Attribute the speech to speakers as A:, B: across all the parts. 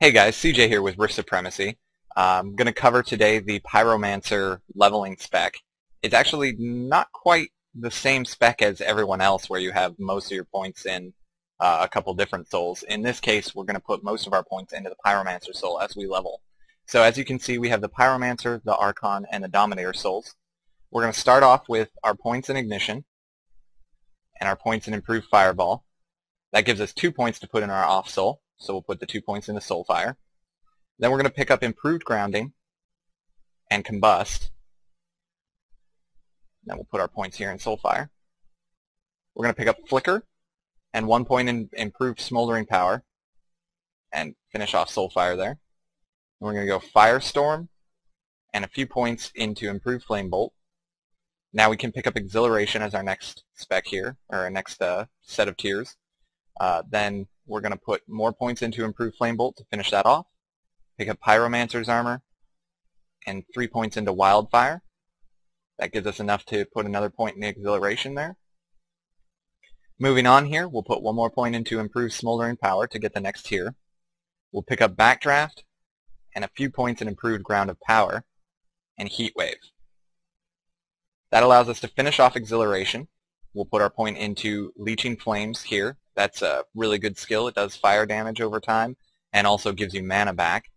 A: Hey guys, CJ here with Rift Supremacy. I'm going to cover today the Pyromancer leveling spec. It's actually not quite the same spec as everyone else where you have most of your points in a couple different souls. In this case, we're going to put most of our points into the Pyromancer soul as we level. So as you can see, we have the Pyromancer, the Archon, and the Dominator souls. We're going to start off with our points in Ignition and our points in Improved Fireball. That gives us 2 points to put in our off soul. So we'll put the 2 points into Soulfire. Then we're going to pick up Improved Grounding and Combust. Then we'll put our points here in Soulfire. We're going to pick up Flicker and 1 point in Improved Smoldering Power and finish off Soulfire there. And we're going to go Firestorm and a few points into Improved Flame Bolt. Now we can pick up Exhilaration as our next spec here, or our next set of tiers. Then we're going to put more points into Improved Flame Bolt to finish that off. Pick up Pyromancer's Armor and 3 points into Wildfire. That gives us enough to put another point in the Exhilaration there. Moving on here, we'll put 1 more point into Improved Smoldering Power to get the next tier. We'll pick up Backdraft and a few points in Improved Ground of Power and Heat Wave. That allows us to finish off Exhilaration. We'll put our point into Leeching Flames here. That's a really good skill. It does fire damage over time and also gives you mana back.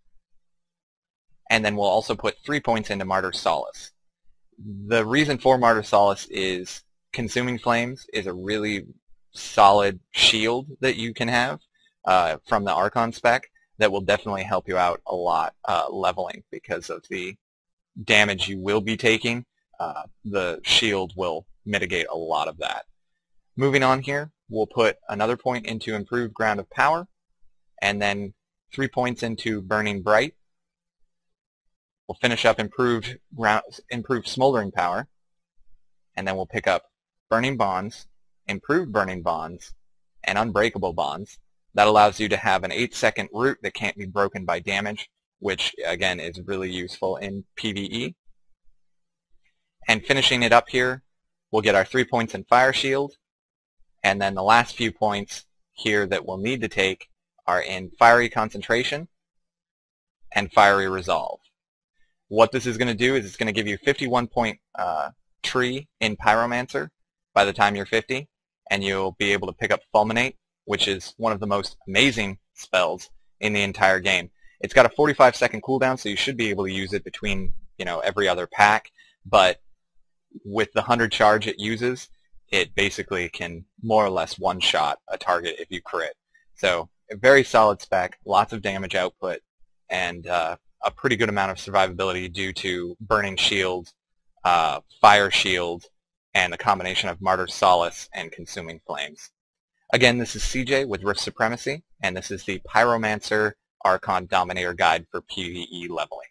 A: And then we'll also put 3 points into Martyr's Solace. The reason for Martyr's Solace is Consuming Flames is a really solid shield that you can have from the Archon spec that will definitely help you out a lot leveling because of the damage you will be taking. The shield will mitigate a lot of that. Moving on here, we'll put another point into Improved Ground of Power, and then 3 points into Burning Bright. We'll finish up Improved Smoldering Power, and then we'll pick up Burning Bonds, Improved Burning Bonds, and Unbreakable Bonds. That allows you to have an 8-second root that can't be broken by damage, which again is really useful in PVE. And finishing it up here, we'll get our 3 points in Fire Shield, and then the last few points here that we'll need to take are in Fiery Concentration and Fiery Resolve. What this is going to do is it's going to give you 51 point tree in Pyromancer by the time you're 50, and you'll be able to pick up Fulminate, which is one of the most amazing spells in the entire game. It's got a 45-second cooldown, so you should be able to use it between every other pack, but with the 100 charge it uses, it basically can more or less one-shot a target if you crit. So a very solid spec, lots of damage output, and a pretty good amount of survivability due to Burning Shield, Fire Shield, and the combination of Martyr's Solace and Consuming Flames. Again, this is CJ with Rift Supremacy, and this is the Pyromancer Archon Dominator Guide for PvE leveling.